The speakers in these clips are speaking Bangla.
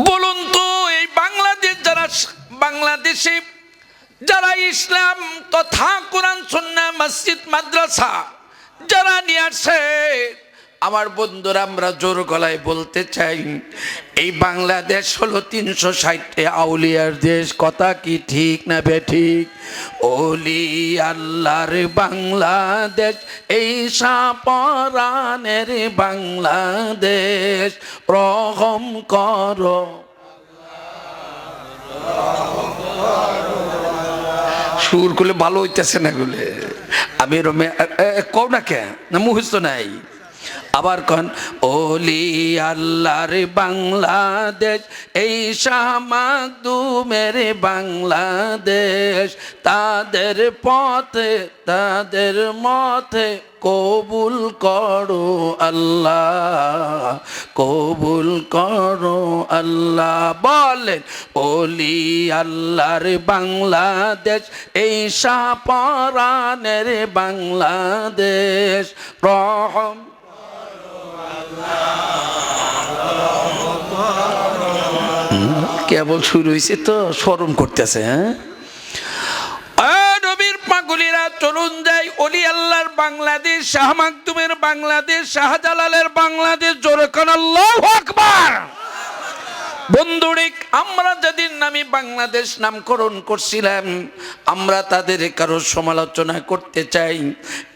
বলুন তো এই বাংলাদেশে যারা ইসলাম তথা কোরআন সুন্নাহ মসজিদ মাদ্রাসা যারা নিয়ে আসে, আমার বন্ধুরা আমরা জোর গলায় বলতে চাই, এই বাংলাদেশ হলো 360 আউলিয়ার দেশ। কথা কি ঠিক না বেঠিক? ওলি আল্লাহর বাংলাদেশ, এই শাহপরানের বাংলাদেশ, রহম করো। সুর করলে ভালো হইতেছে না গুলে, আমি রমে কও না কে না মুখস্থ নাই। আবার কন, ওলি আল্লাহর বাংলাদেশ, এই শাহ মাকদুমের বাংলাদেশ, তাদের পথে তাদের মতে কবুল করো আল্লাহ, কবুল করো আল্লাহ। বলেন, ওলি আল্লাহর বাংলাদেশ, এই শাহপরানের বাংলাদেশ, রহম কেবল শুরু হয়েছে তো শরম করতেছে। হ্যাঁ, নবীর পাগলিরা চলুন যাই ওলি আল্লাহর বাংলাদেশ, শাহ মাকদুমের বাংলাদেশ, শাহজালালের বাংলাদেশ। জোরে কান আল্লাহু আকবার। বন্ধুরে, আমরা যাদের নামে বাংলাদেশ নামকরণ করছিলাম, আমরা তাদের কারো সমালোচনা করতে চাই।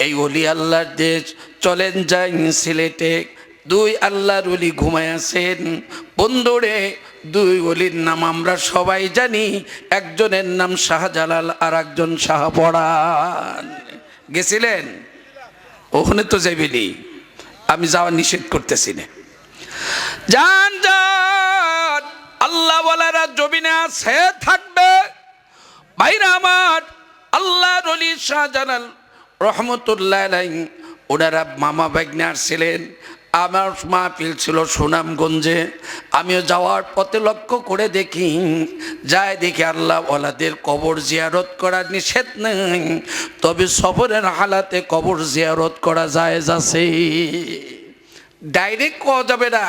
এই ওলি আল্লাহর দেশ। চলেন যাই সিলেটে, 2 আল্লাহর ওলি ঘুমায় আছেন। বন্ধুরে, 2 ওলির নাম আমরা সবাই জানি। একজনের নাম শাহজালাল আর একজন শাহপরান। গেছিলেন? ওখানে তো যাইবেনি, আমি যাওয়া নিষেধ করতেছি না। যান যান, আল্লাহ ওয়ালারা জমিনে আছে, থাকবে। ভাইরা আমার, আল্লাহর ওলি শাহজালাল রহমতুল্লাহ আলাইহি, ওনারা মামা ভাগ্নে আসছিলেন। আমার মাহফিল ছিল সুনামগঞ্জে। আমিও যাওয়ার পথে লক্ষ্য করে দেখি, দেখি আল্লাহ ওয়ালাদের কবর জিয়ারত করার নিষেধ নেই, তবে সফরের হালাতে কবর জিয়ারত করা জায়েজ আছে। ডাইরেক্ট কওয়া যাবে না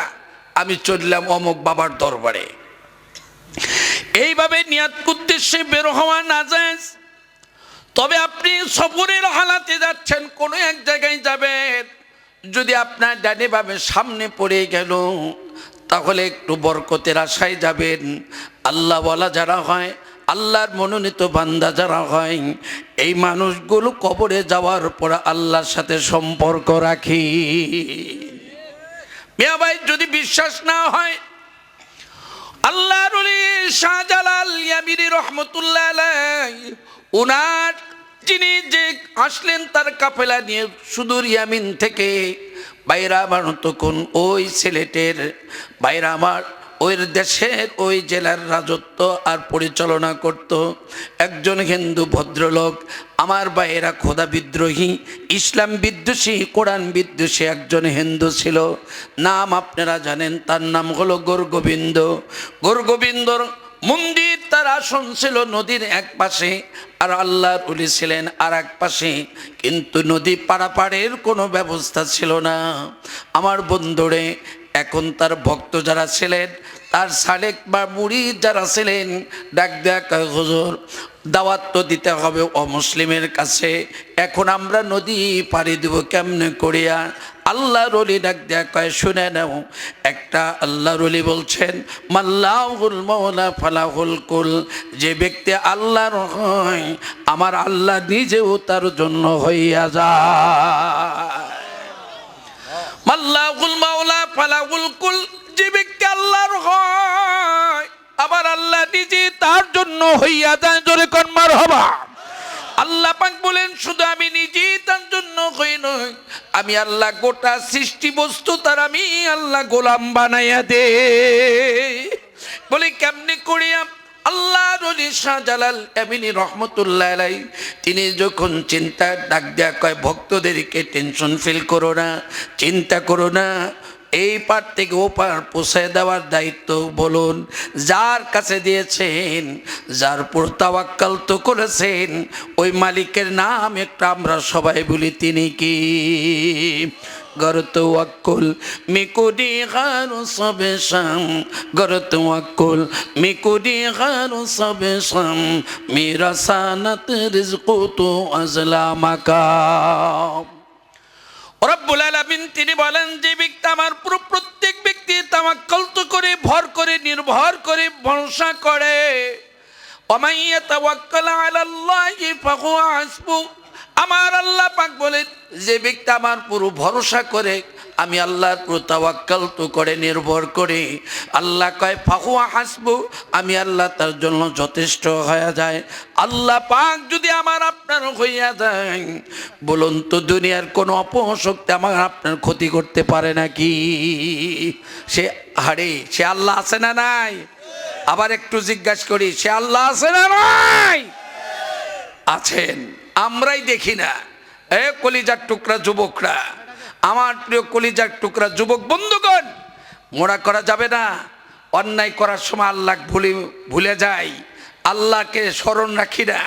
আমি চললাম অমুক বাবার দরবারে, এইভাবে নিয়াত উদ্দেশ্যে বের হওয়া না জায়েজ। তবে আপনি সফরের হালাতে যাচ্ছেন, কোনো এক জায়গায় যাবেন, যদি আপনার ডানে বামে সামনে পড়ে গেল, তাহলে একটু বরকতের আশায় যাবেন। আল্লাহওয়ালা যারা হয়, আল্লাহর মনোনীত বান্দা যারা হয়, এই মানুষগুলো কবরে যাওয়ার পর আল্লাহর সাথে সম্পর্ক রাখি। মিয়া ভাই, যদি বিশ্বাস না হয়, আল্লাহর ওলি শাহজালাল ইয়ামিনী রহমতুল্লাহ আলাইহি, উনার যিনি যে আসলেন তার কাফেলা নিয়ে সুদূর ইয়ামিন থেকে, বাইরা আমার তখন ওই সিলেটের বাইরা আমার ওই দেশের ওই জেলার রাজত্ব আর পরিচালনা করত একজন হিন্দু ভদ্রলোক। আমার ভাইয়েরা খোদা বিদ্রোহী, ইসলাম বিদ্বেষী, কোরআন বিদ্বেষী একজন হিন্দু ছিল। নাম আপনারা জানেন, তার নাম হলো গৌরগোবিন্দ। গৌরগোবিন্দর মন্দির, তার আসন ছিল নদীর এক পাশে, আর আল্লাহর ওলি ছিলেন আর এক পাশে। কিন্তু নদী পারাপারের কোনো ব্যবস্থা ছিল না। আমার বন্ধুরে, এখন তার ভক্ত যারা ছিলেন, তার সালেক বা মুরিদ যারা ছিলেন, ডাক দেয়া কয়, হুজুর দাওয়াত তো দিতে হবে অমুসলিমের কাছে, এখন আমরা নদী পাড়ি দেব কেমনে করিয়া? আল্লাহর ওলি ডাক দেয়া কয়, শুনে নাও। একটা আল্লাহর ওলি বলছেন, মাল্লাহুল মাওলা ফালাহুল কুল, যে ব্যক্তি আল্লাহর হয়, আমার আল্লাহ নিজেও তার জন্য হইয়া যায়। মাল্লাহুল মাওলা ফালাহুল কুল, যে ব্যক্তি আল্লাহর হয়, আবার আল্লাহ নিজে তার জন্য হইয়া যায়। জোরে কোন মারহাবা। আল্লাহ পাক বলেন, শুধু আমি নিজেই তার জন্য হই নই, আমি আল্লাহ গোটা সৃষ্টি বস্তু তার আমি আল্লাহ গোলাম বানাইয়া দে। বলে কেমনে করিয়া? আল্লাহর ওলি শাহজালাল ইয়ামিনী রহমতুল্লাহ আলাইহি, তিনি যখন চিন্তা ডাক দেয়া কয়, ভক্তদেরকে টেনশন ফিল করো না, চিন্তা করো না, এই পার থেকে ও পার পৌঁছায় দেওয়ার দায়িত্ব বলুন যার কাছে দিয়েছেন, যার উপর তাওয়াক্কাল তো করেছেন, ওই মালিকের নাম একটা আমরা সবাই বলি, তিনি কি? गर तवक्कुल मिकुडी गारो सबे शाम गर तवक्कुल मिकुडी गारो सबे शाम मेरा सानत रिज़्क़ तो अज़ला मकाम। রব্বুল আলামিন তিনি বলেন, যে ব্যক্তি আমার পুরো প্রত্যেক ব্যক্তি তাওয়াক্কুল করে ভর করে নির্ভর করে ভরসা করে, ওয়া মান ইয়াতাওয়াক্কাল আলাল্লাহি ফাহুয়া হাসবু, আমার আল্লাহ পাক বলে যে ব্যক্তি আমার পুরো ভরসা করে, আমি আল্লাহর পুরো তাওয়াক্কুল করে নির্ভর করে, আল্লাহ কয় ফাহুয়া হাসবু, আমি আল্লাহ তার জন্য যথেষ্ট হয়ে যায়। আল্লাহ পাক যদি আমার আপনার হইয়া যায়, বলুন তো দুনিয়ার কোনো অপশক্তি আমার আপনার ক্ষতি করতে পারে নাকি? সে হারে সে আল্লাহ আছে না নাই? আবার একটু জিজ্ঞাসা করি, সে আল্লাহ আছে না নাই? আছেন, আমরাই দেখি না। এ কলিজার টুকরা যুবকরা, আমার প্রিয় কলিজার টুকরা যুবক বন্ধুগণ, মোড়া করা যাবে না। অন্যায় করার সময় আল্লাহ ভুলে যাই, আল্লাহকে স্মরণ রাখি না।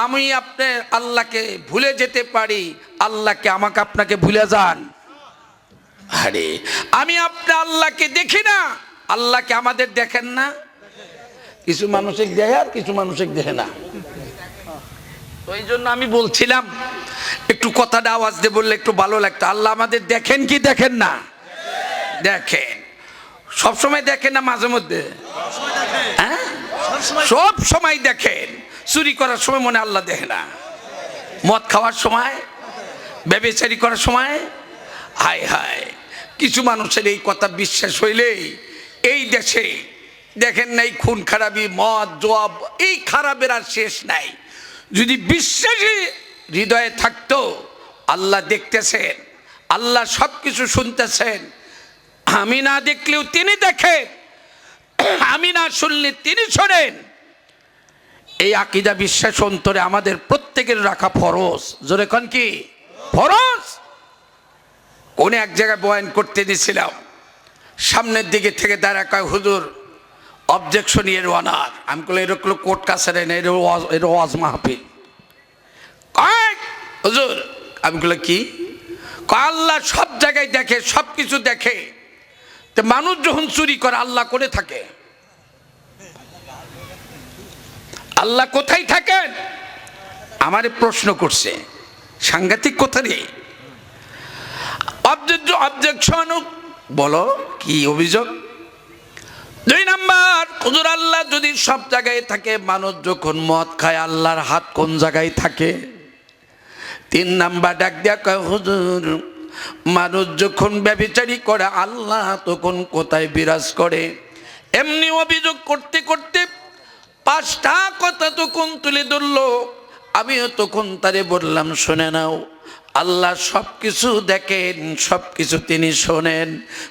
আমি আপনি আল্লাহকে ভুলে যেতে পারি, আল্লাহকে আমাকে আপনাকে ভুলে যান। আরে আমি আপনি আল্লাহকে দেখি না, আল্লাহকে আমাদের দেখেন না। কিছু মানুষের দেখে আর কিছু মানুষের দেখে না। তো এই জন্য আমি বলছিলাম একটু কথাটা আওয়াজ দিয়ে বললে একটু ভালো লাগতো। আল্লাহ আমাদের দেখেন কি দেখেন না? দেখেন। সব সময় দেখেন না মাঝে মধ্যে? হ্যাঁ, সব সময় দেখেন। চুরি করার সময় মনে আল্লাহ দেখে না? মদ খাওয়ার সময়, ব্যভিচারী করার সময়? হায় হায়, কিছু মানুষের এই কথা বিশ্বাস হইলেই এই দেশে দেখেন নাই খুন খারাপি, মদ জব, এই খারাপের আর শেষ নাই। যদি বিশ্বাসী হৃদয়ে থাকতো, আল্লাহ দেখতেছেন, আল্লাহ সব কিছু শুনতেছেন, আমি না দেখলেও তিনি দেখেন, আমি না শুনলে তিনি শোনেন। এই আকীদা বিশ্বাস অন্তরে আমাদের প্রত্যেকের রাখা ফরজ। জোরে কোন কি ফরজ? কোন এক জায়গায় বয়ান করতে দিয়েছিলাম, সামনের দিকে থেকে দাঁড়া কয়, হুজুর অবজেকশন এর অনার। আমি বললাম এরকম কোর্ট কাছারে না, এর ওয়াজ মাহফিল। হুজুর আমি বললাম কি? আল্লাহ সব জায়গায় দেখে, সব কিছু দেখে, তো মানুষ যখন চুরি করে আল্লাহ করে থাকে? আল্লাহ কোথায় থাকেন? আমারে প্রশ্ন করছে, সাংঘাতিক কথা রে। অবজেকশন বলো, কি অভিযোগ? 2 নাম্বার, হুজুর আল্লাহ যদি সব জায়গায় থাকে, মানুষ যখন মদ খায় আল্লাহর হাত কোন জায়গায় থাকে? 3 নাম্বার ডাক দিয়া কয়, হুজুর মানুষ যখন ব্যভিচারী করে আল্লাহ তখন কোথায় বিরাজ করে? এমনি অভিযোগ করতে করতে 5টা কথা তখন তুলে ধরলো। আমিও তখন তারে বললাম, শুনে নাও, আল্লাহ সব কিছু দেখেন, সব কিছু তিনি শোনেন,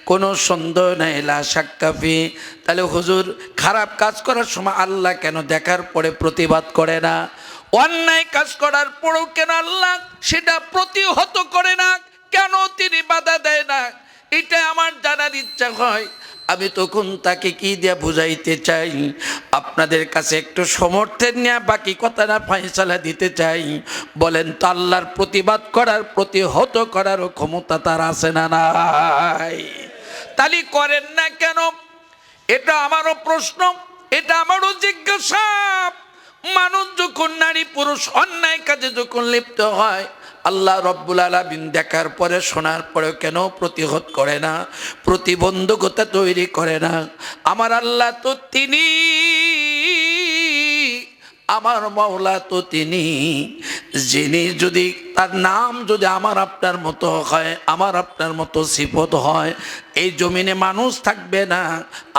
কোনো সন্দেহ নাই, লা শাক্কা ফি। তাহলে হুজুর খারাপ কাজ করার সময় আল্লাহ কেন দেখার পরে প্রতিবাদ করে না? অন্যায় কাজ করার পরেও কেন আল্লাহ সেটা প্রতিহত করে না? কেন তিনি বাধা দেয় না? এটা আমার জানার ইচ্ছা হয়। আমি তখন তাকে কি দিয়ে বুঝাইতে চাই, আপনাদের কাছে একটু সমর্থন নিয়ে বাকি কথাটা ফয়সালা দিতে চাই। বলেন তো, আল্লাহর প্রতিবাদ করার, প্রতিহত করারও ক্ষমতা তার আছে না নাই? তালি করেন না কেন? এটা আমারও প্রশ্ন, এটা আমারও জিজ্ঞাসা। মানুষ যখন, নারী পুরুষ অন্যায় কাজে যখন লিপ্ত হয়, আল্লাহ রব্বুল আলামিন দেখার পরে, শোনার পরেও কেন প্রতিহত করে না, প্রতিবন্ধকতা তৈরি করে না? আমার আল্লাহ তো তিনি, আমার মাওলা তো তিনি, যিনি যদি তার নাম যদি আমার আপনার মতো হয়, আমার আপনার মতো সিফত হয়, এই জমিনে মানুষ থাকবে না।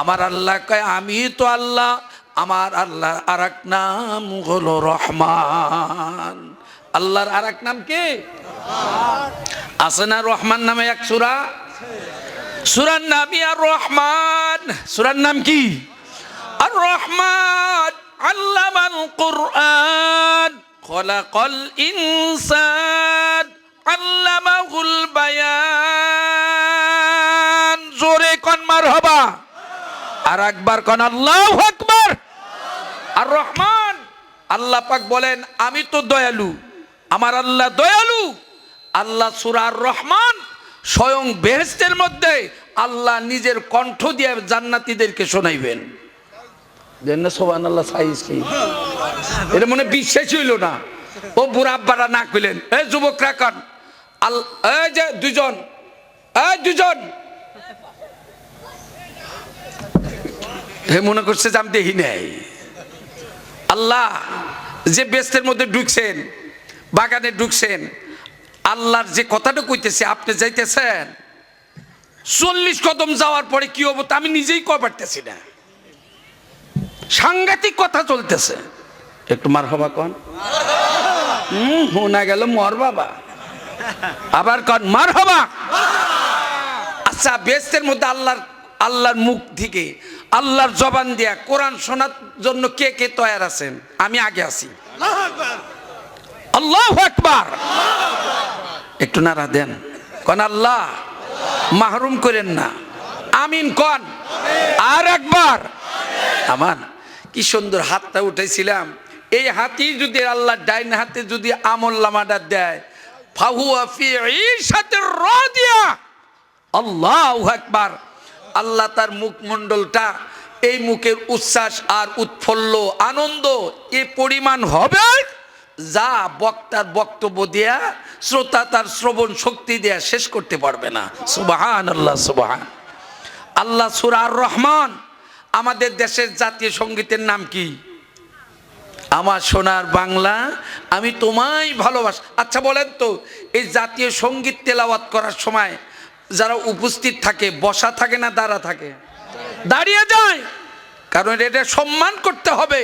আমার আল্লাহ কয়, আমি তো আল্লাহ। আমার আল্লাহ আর এক নাম হলো রহমান। আল্লাহর আর এক নাম কি? আছে না রহমান নামে এক সূরা? সূরার নামই আর রহমান। সূরার নাম কি? আর রহমান। আল্লামাল কুরআন, খলাকাল ইনসান, আল্লামাহুল বায়ান। জোরে কোন মারহাবা। আর একবার কোন আল্লাহু আকবার। আর রহমান, আল্লাহ পাক বলেন আমি তো দয়ালু, আমার আল্লাহ দয়ালু। আল্লাহ সূরা আর রহমান স্বয়ং বেহেশতের মধ্যে আল্লাহ নিজের কণ্ঠ দিয়ে জান্নাতীদেরকে শোনাইবেন। দেন সুবহানাল্লাহ সাইজ কি এটা মনে বিশ্বাস হইল না। ও বুড়া আব্বারা না কইলেন, এই যুবকরা কন এই যে দুজন হে মনে করছে যে আমি দেখি নাই। আল্লাহ যে বেস্তের মধ্যে ঢুকছেন, বাগানে ঢুকছেন, আল্লাহর যে কথাটা কইতেছে আপনি যাইতেছেন 40 কদম যাওয়ার পরে কি হবো তা আমি নিজেই কই পারতেছি না। সাংঘাতিক কথা চলতেছে। একটু মারহাবা কন। শোনা গেল মর বাবা, আবার কন মারহাবা। আচ্ছা বেস্তের মধ্যে আল্লাহর মুখ থেকে আল্লাহর জবান দিয়া কোরআন শোনার জন্য কে কে তৈরি আছেন? আমি আগে আছি। আল্লাহু আকবার। একটু নারা দেন, কন আল্লাহ মাহরুম করেন না। আমিন কন আর একবার। আমার কি সুন্দর হাতটা উঠাইছিলাম, এই হাতি যদি আল্লাহ ডাইন হাতে যদি আমল নামাটা দেয়, ফাহুয়া ফি ঈশাতির রাদিয়া। আল্লাহু আকবার। আল্লাহ তার মুখমণ্ডলটা, এই মুখের উচ্ছ্বাস আর উৎফুল্ল আনন্দ এ পরিমাণ হবে যা বক্তার বক্তব্য দেয়া, শ্রোতা তার শ্রবণ শক্তি দেয়া শেষ করতে পারবে না। সুবহানাল্লাহ সুবহান আল্লাহ। সূরা আর রহমান, আমাদের দেশের জাতীয় সঙ্গীতের নাম কি? আমার সোনার বাংলা আমি তোমায় ভালোবাসি। আচ্ছা বলেন তো, এই জাতীয় সঙ্গীত তেলাওয়াত করার সময় যারা উপস্থিত থাকে বসা থাকে না দাঁড়া থাকে? দাঁড়িয়ে যায়, কারণ এটা সম্মান করতে হবে।